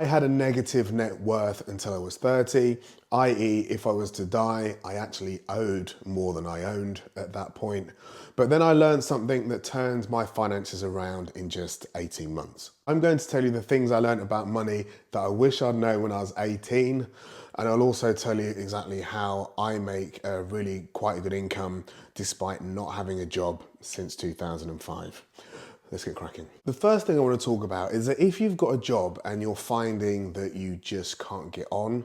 I had a negative net worth until I was 30, i.e. if I was to die, I actually owed more than I owned at that point. But then I learned something that turned my finances around in just 18 months. I'm going to tell you the things I learned about money that I wish I'd known when I was 18. And I'll also tell you exactly how I make a really quite a good income despite not having a job since 2005. Let's get cracking. The first thing I want to talk about is that if you've got a job and you're finding that you just can't get on,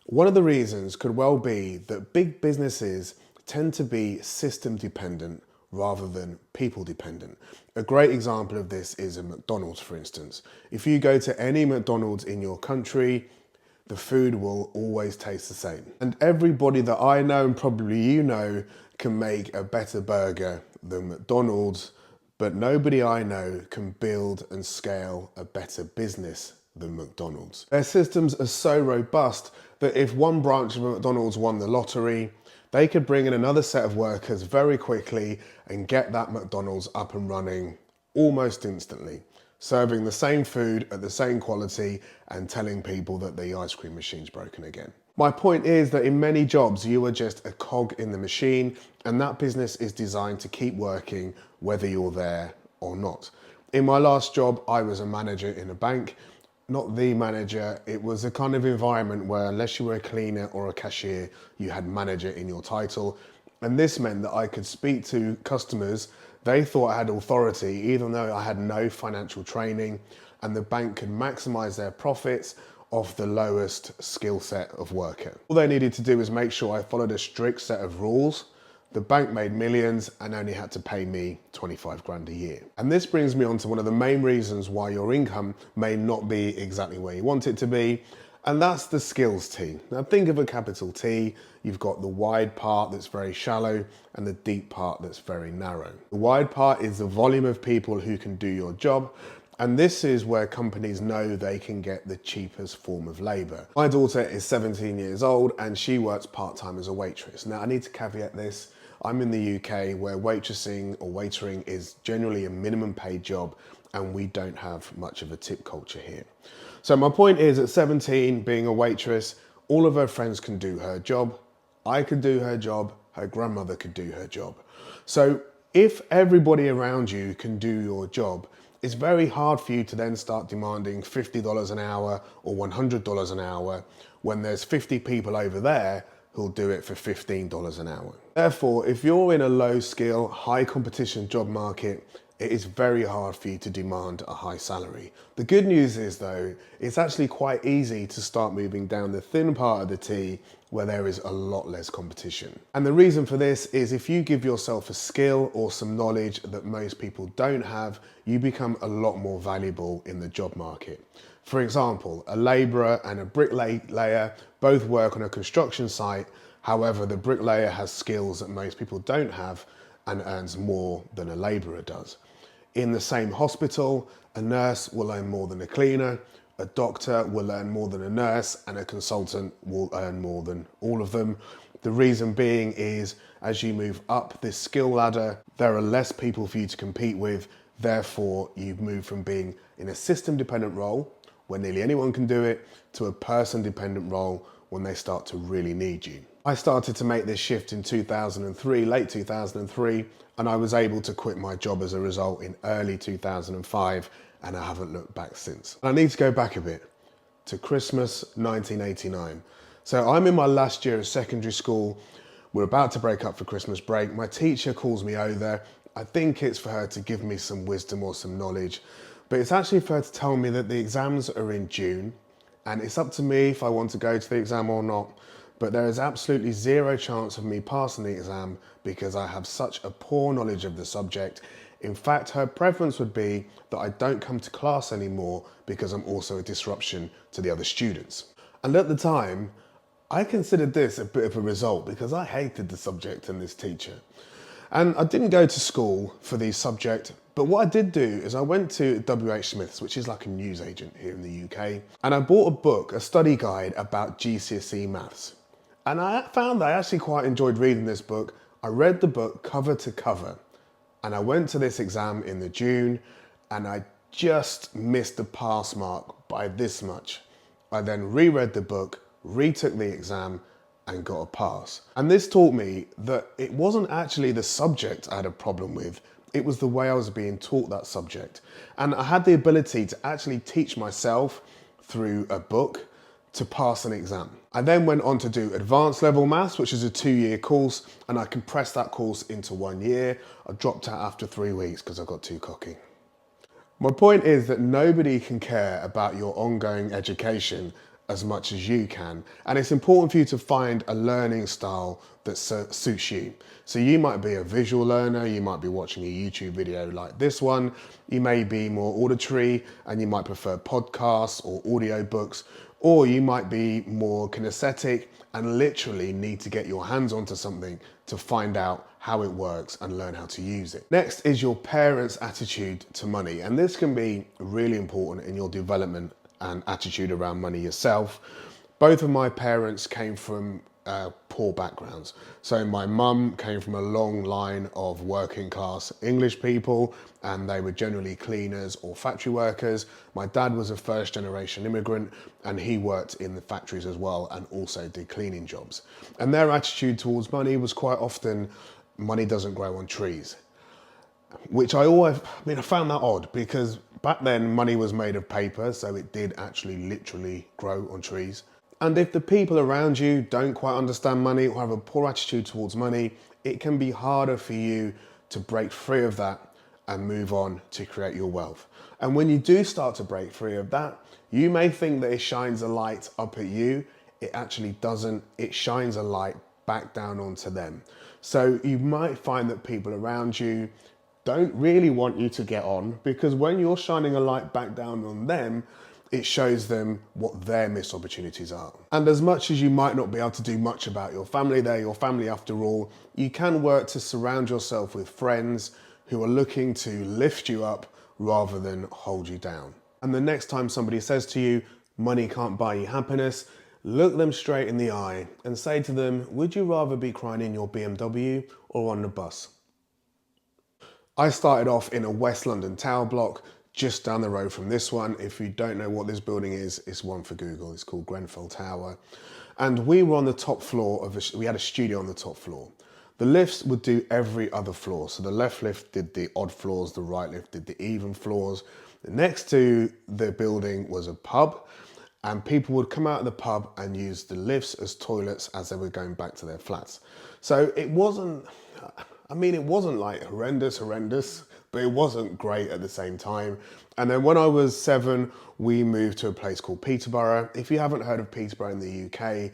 one of the reasons could well be that big businesses tend to be system dependent rather than people dependent. A great example of this is a McDonald's, for instance. If you go to any McDonald's in your country, the food will always taste the same. And everybody that I know, and probably you know, can make a better burger than McDonald's, but nobody I know can build and scale a better business than McDonald's. Their systems are so robust that if one branch of McDonald's won the lottery, they could bring in another set of workers very quickly and get that McDonald's up and running almost instantly, serving the same food at the same quality and telling people that the ice cream machine's broken again. My point is that in many jobs, you are just a cog in the machine, and that business is designed to keep working whether you're there or not. In my last job, I was a manager in a bank, not the manager. It was a kind of environment where unless you were a cleaner or a cashier, you had manager in your title. And this meant that I could speak to customers. They thought I had authority, even though I had no financial training, and the bank could maximize their profits off the lowest skill set of worker. All they needed to do was make sure I followed a strict set of rules. The bank made millions and only had to pay me 25 grand a year. And this brings me on to one of the main reasons why your income may not be exactly where you want it to be, and that's the skills T. Now think of a capital T. You've got the wide part that's very shallow and the deep part that's very narrow. The wide part is the volume of people who can do your job, and this is where companies know they can get the cheapest form of labor. My daughter is 17 years old and she works part-time as a waitress. Now I need to caveat this. I'm in the UK where waitressing or waitering is generally a minimum paid job, and we don't have much of a tip culture here. So my point is, at 17, being a waitress, all of her friends can do her job. I could do her job, her grandmother could do her job. So if everybody around you can do your job, it's very hard for you to then start demanding $50 an hour or $100 an hour when there's 50 people over there who'll do it for $15 an hour. Therefore, if you're in a low skill, high competition job market, it is very hard for you to demand a high salary. The good news is though, it's actually quite easy to start moving down the thin part of the T where there is a lot less competition. And the reason for this is if you give yourself a skill or some knowledge that most people don't have, you become a lot more valuable in the job market. For example, a labourer and a bricklayer both work on a construction site. However, the bricklayer has skills that most people don't have and earns more than a labourer does. In the same hospital, a nurse will earn more than a cleaner, a doctor will earn more than a nurse, and a consultant will earn more than all of them. The reason being is as you move up this skill ladder, there are less people for you to compete with. Therefore, you move from being in a system dependent role where nearly anyone can do it to a person dependent role when they start to really need you. I started to make this shift in 2003, late 2003, and I was able to quit my job as a result in early 2005, and I haven't looked back since. I need to go back a bit to Christmas 1989. So I'm in my last year of secondary school. We're about to break up for Christmas break. My teacher calls me over. I think it's for her to give me some wisdom or some knowledge, but it's actually for her to tell me that the exams are in June, and it's up to me if I want to go to the exam or not. But there is absolutely zero chance of me passing the exam because I have such a poor knowledge of the subject. In fact, her preference would be that I don't come to class anymore because I'm also a disruption to the other students. And at the time, I considered this a bit of a result because I hated the subject and this teacher. And I didn't go to school for the subject, but what I did do is I went to WH Smith's, which is like a newsagent here in the UK, and I bought a book, a study guide about GCSE maths. And I found that I actually quite enjoyed reading this book. I read the book cover to cover, and I went to this exam in the June, and I just missed the pass mark by this much. I then reread the book, retook the exam, and got a pass. And this taught me that it wasn't actually the subject I had a problem with, it was the way I was being taught that subject. And I had the ability to actually teach myself through a book to pass an exam. I then went on to do advanced level maths, which is a 2-year course, and I compressed that course into 1 year. I dropped out after 3 weeks because I got too cocky. My point is that nobody can care about your ongoing education as much as you can. And it's important for you to find a learning style that suits you. So you might be a visual learner, you might be watching a YouTube video like this one, you may be more auditory and you might prefer podcasts or audio books, or you might be more kinesthetic and literally need to get your hands onto something to find out how it works and learn how to use it. Next is your parents' attitude to money. And this can be really important in your development and attitude around money yourself. Both of my parents came from poor backgrounds. So my mum came from a long line of working class English people, and they were generally cleaners or factory workers. My dad was a first generation immigrant, and he worked in the factories as well and also did cleaning jobs. And their attitude towards money was quite often, money doesn't grow on trees. Which I found that odd, because back then money was made of paper, so it did actually literally grow on trees. And if the people around you don't quite understand money or have a poor attitude towards money, it can be harder for you to break free of that and move on to create your wealth. And when you do start to break free of that, you may think that it shines a light up at you. It actually doesn't. It shines a light back down onto them. So you might find that people around you don't really want you to get on, because when you're shining a light back down on them, it shows them what their missed opportunities are. And as much as you might not be able to do much about your family, they're your family after all, you can work to surround yourself with friends who are looking to lift you up rather than hold you down. And the next time somebody says to you, money can't buy you happiness, look them straight in the eye and say to them, would you rather be crying in your BMW or on the bus? I started off in a West London tower block, just down the road from this one. If you don't know what this building is, it's one for Google. It's called Grenfell Tower. And we were on the top floor we had a studio on the top floor. The lifts would do every other floor. So the left lift did the odd floors, the right lift did the even floors. Next to the building was a pub, and people would come out of the pub and use the lifts as toilets as they were going back to their flats. So it wasn't like horrendous, but it wasn't great at the same time. And then when I was 7, we moved to a place called Peterborough. If you haven't heard of Peterborough in the UK,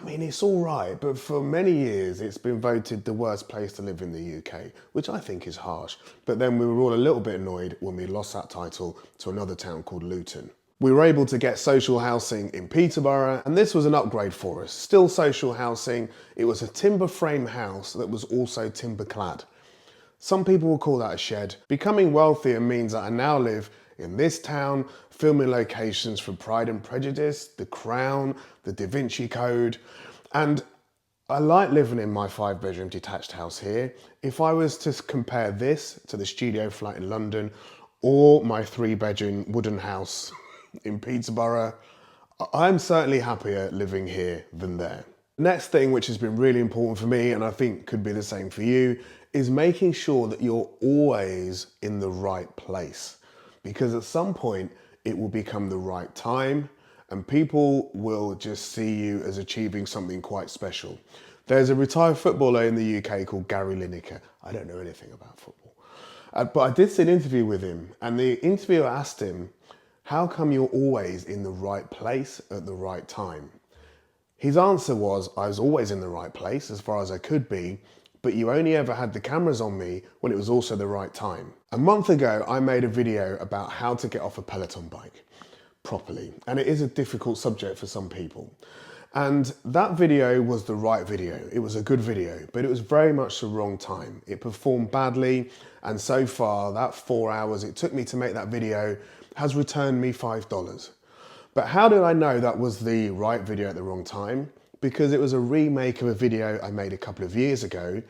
it's all right, but for many years it's been voted the worst place to live in the UK, which I think is harsh. But then we were all a little bit annoyed when we lost that title to another town called Luton. We were able to get social housing in Peterborough, and this was an upgrade for us. Still social housing. It was a timber frame house that was also timber clad. Some people will call that a shed. Becoming wealthier means that I now live in this town, filming locations for Pride and Prejudice, The Crown, The Da Vinci Code, and I like living in my 5-bedroom detached house here. If I was to compare this to the studio flat in London or my 3-bedroom wooden house in Peterborough, I'm certainly happier living here than there. Next thing, which has been really important for me, and I think could be the same for you, is making sure that you're always in the right place. Because at some point, it will become the right time, and people will just see you as achieving something quite special. There's a retired footballer in the UK called Gary Lineker. I don't know anything about football. But I did see an interview with him, and the interviewer asked him, how come you're always in the right place at the right time? His answer was, I was always in the right place as far as I could be, but you only ever had the cameras on me when it was also the right time. A month ago, I made a video about how to get off a Peloton bike properly, and it is a difficult subject for some people. And that video was the right video. It was a good video, but it was very much the wrong time. It performed badly, and so far, that 4 hours it took me to make that video has returned me $5. But how did I know that was the right video at the wrong time? Because it was a remake of a video I made a couple of years ago,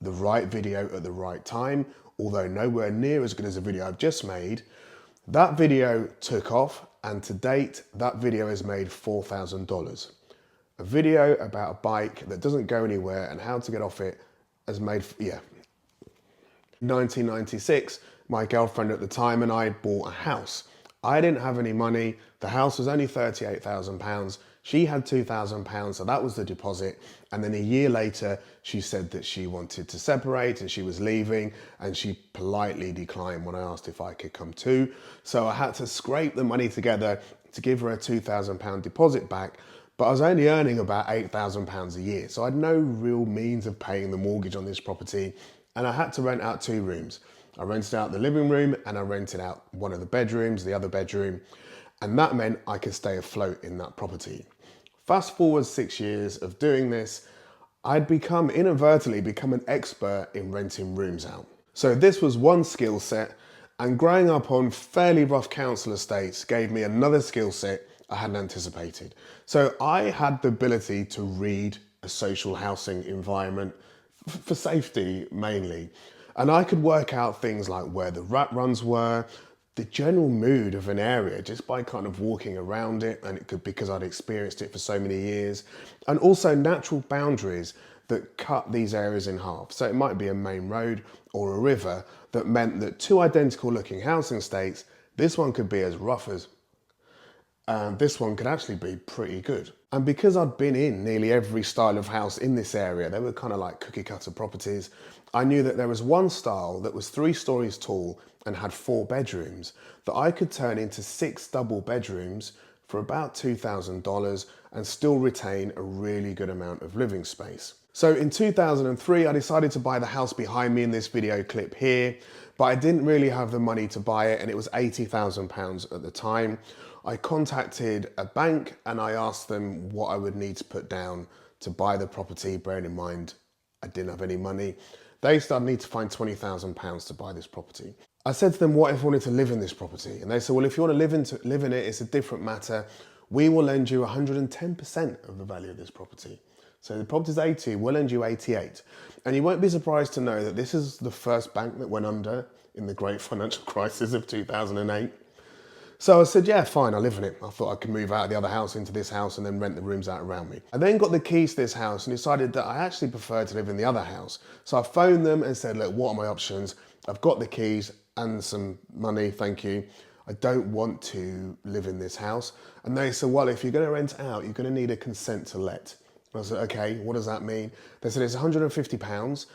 the right video at the right time, although nowhere near as good as the video I've just made. That video took off, and to date, that video has made $4,000. A video about a bike that doesn't go anywhere and how to get off it has made, yeah. 1996, my girlfriend at the time and I bought a house. I didn't have any money. The house was only £38,000. She had £2,000, so that was the deposit. And then a year later, she said that she wanted to separate and she was leaving, and she politely declined when I asked if I could come too. So I had to scrape the money together to give her a £2,000 deposit back, but I was only earning about £8,000 a year. So I had no real means of paying the mortgage on this property, and I had to rent out 2 rooms. I rented out the living room and I rented out one of the bedrooms, the other bedroom, and that meant I could stay afloat in that property. Fast forward 6 years of doing this, I'd inadvertently become an expert in renting rooms out. So this was one skill set, and growing up on fairly rough council estates gave me another skill set I hadn't anticipated. So I had the ability to read a social housing environment for safety mainly. And I could work out things like where the rat runs were, the general mood of an area just by kind of walking around it, and it could because I'd experienced it for so many years, and also natural boundaries that cut these areas in half. So it might be a main road or a river that meant that 2 identical looking housing estates, this one could be as rough as this one could actually be pretty good. And because I'd been in nearly every style of house in this area, they were kind of like cookie cutter properties, I knew that there was one style that was 3 stories tall and had 4 bedrooms that I could turn into 6 double bedrooms for about $2,000 and still retain a really good amount of living space. So in 2003, I decided to buy the house behind me in this video clip here, but I didn't really have the money to buy it, and it was £80,000 at the time. I contacted a bank and I asked them what I would need to put down to buy the property, bearing in mind I didn't have any money. They said I'd need to find £20,000 to buy this property. I said to them, what if I wanted to live in this property? And they said, well, if you want to live in it, it's a different matter. We will lend you 110% of the value of this property. So the property's 80, we'll lend you 88. And you won't be surprised to know that this is the first bank that went under in the great financial crisis of 2008. So I said, yeah, fine, I'll live in it. I thought I could move out of the other house into this house and then rent the rooms out around me. I then got the keys to this house and decided that I actually prefer to live in the other house. So I phoned them and said, look, what are my options? I've got the keys and some money, thank you. I don't want to live in this house. And they said, well, if you're going to rent out, you're going to need a consent to let. I said, okay, what does that mean? They said, it's £150.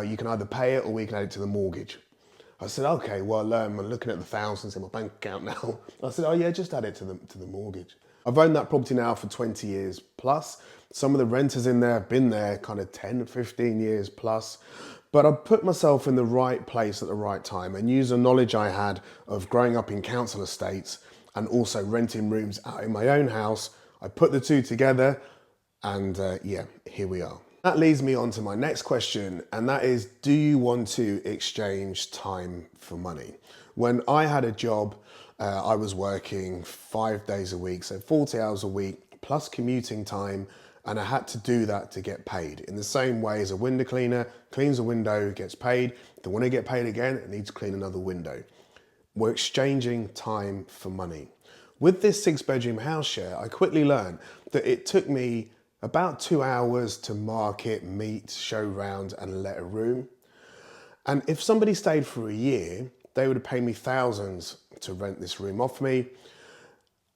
You can either pay it or we can add it to the mortgage. I said, okay, well, I'm looking at the thousands in my bank account now. I said, oh yeah, just add it to the mortgage. I've owned that property now for 20 years plus. Some of the renters in there have been there kind of 10, 15 years plus. But I put myself in the right place at the right time and used the knowledge I had of growing up in council estates and also renting rooms out in my own house. I put the two together and yeah, here we are. That leads me on to my next question, and that is, do you want to exchange time for money? When I had a job, I was working 5 days a week, so 40 hours a week, plus commuting time, and I had to do that to get paid. In the same way as a window cleaner cleans a window, gets paid. If they want to get paid again, it needs to clean another window. We're exchanging time for money. With this 6-bedroom house share, I quickly learned that it took me about 2 hours to market, meet, show round and let a room. And if somebody stayed for a year, they would have paid me thousands to rent this room off me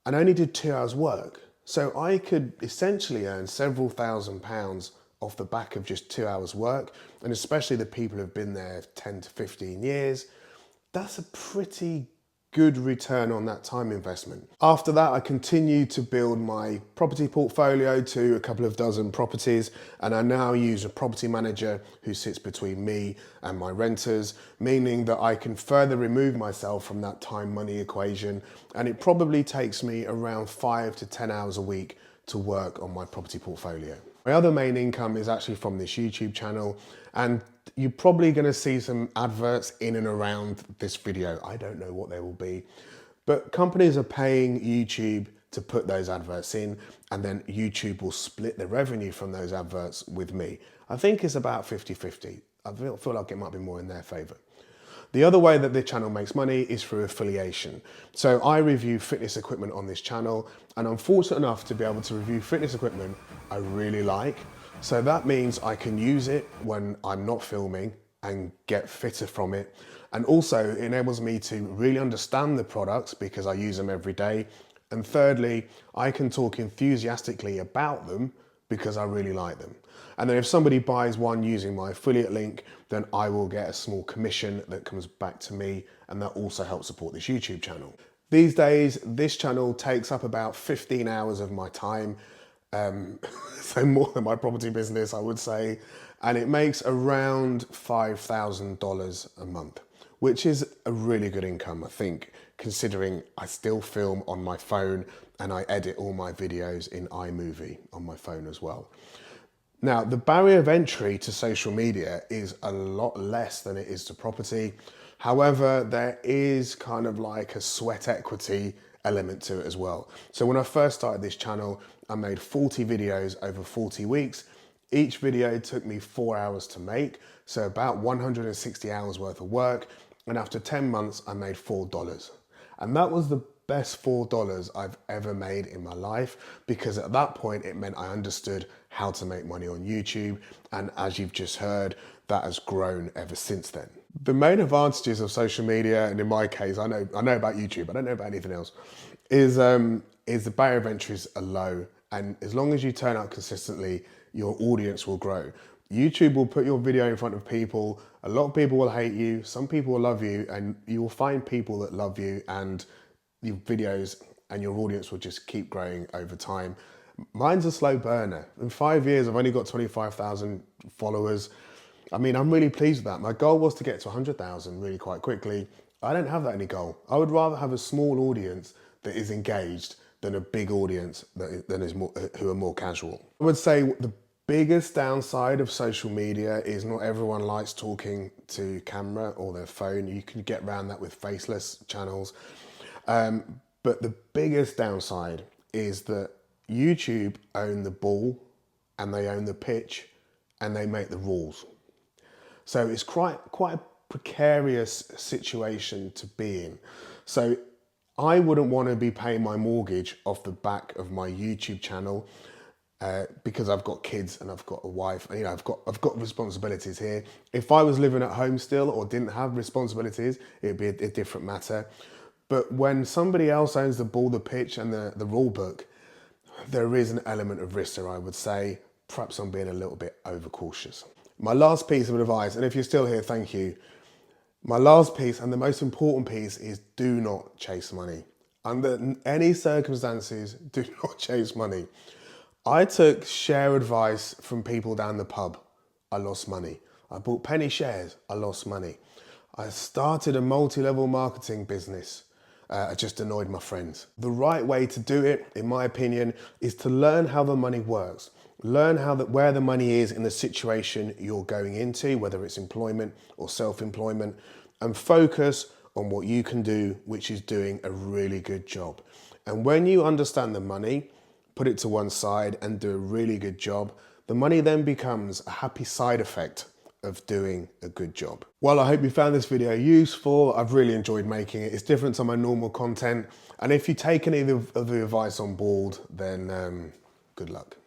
and only did 2 hours work. So I could essentially earn several £1,000s off the back of just 2 hours work. And especially the people who've been there 10 to 15 years, that's a pretty good return on that time investment. After that, I continued to build my property portfolio to a couple of dozen properties, and I now use a property manager who sits between me and my renters, meaning that I can further remove myself from that time-money equation, and it probably takes me around 5 to 10 hours a week to work on my property portfolio. My other main income is actually from this YouTube channel, and you're probably going to see some adverts in and around this video. I don't know what they will be, but companies are paying YouTube to put those adverts in, and then YouTube will split the revenue from those adverts with me. I think it's about 50-50. I feel like it might be more in their favor. The other way that the channel makes money is through affiliation. So I review fitness equipment on this channel, and I'm fortunate enough to be able to review fitness equipment I really like. So that means I can use it when I'm not filming and get fitter from it. And also it enables me to really understand the products because I use them every day. And thirdly, I can talk enthusiastically about them because I really like them. And then if somebody buys one using my affiliate link, then I will get a small commission that comes back to me, and that also helps support this YouTube channel. These days, this channel takes up about 15 hours of my time, so more than my property business, I would say, and it makes around $5,000 a month, which is a really good income, I think, considering I still film on my phone and I edit all my videos in iMovie on my phone as well. Now, the barrier of entry to social media is a lot less than it is to property. However, there is kind of like a sweat equity element to it as well. So when I first started this channel, I made 40 videos over 40 weeks. Each video took me 4 hours to make, so about 160 hours worth of work. And after 10 months, I made $4. And that was the best $4 I've ever made in my life, because at that point it meant I understood how to make money on YouTube, and as you've just heard, that has grown ever since then. The main advantages of social media, and in my case, I know about YouTube, I don't know about anything else, is the barrier of entries are low, and as long as you turn out consistently, your audience will grow. YouTube will put your video in front of people. A lot of people will hate you, some people will love you, and you will find people that love you, and your videos and your audience will just keep growing over time. Mine's a slow burner. In 5 years, I've only got 25,000 followers. I mean, I'm really pleased with that. My goal was to get to 100,000 really quite quickly. I don't have that any goal. I would rather have a small audience that is engaged than a big audience who are more casual. I would say the biggest downside of social media is not everyone likes talking to camera or their phone. You can get around that with faceless channels. But the biggest downside is that YouTube own the ball and they own the pitch and they make the rules. So it's quite a precarious situation to be in. So I wouldn't want to be paying my mortgage off the back of my YouTube channel because I've got kids and I've got a wife. You know, I've got responsibilities here. If I was living at home still or didn't have responsibilities, it'd be a different matter. But when somebody else owns the ball, the pitch, and the rule book, there is an element of risk there, I would say. Perhaps I'm being a little bit overcautious. My last piece of advice, and if you're still here, thank you. My last piece, and the most important piece, is do not chase money. Under any circumstances, do not chase money. I took share advice from people down the pub. I lost money. I bought penny shares. I lost money. I started a multi-level marketing business. I just annoyed my friends. The right way to do it, in my opinion, is to learn how the money works. Learn where the money is in the situation you're going into, whether it's employment or self-employment, and focus on what you can do, which is doing a really good job. And when you understand the money, put it to one side and do a really good job, the money then becomes a happy side effect of doing a good job. Well, I hope you found this video useful. I've really enjoyed making it. It's different to my normal content. And if you take any of the advice on board, then good luck.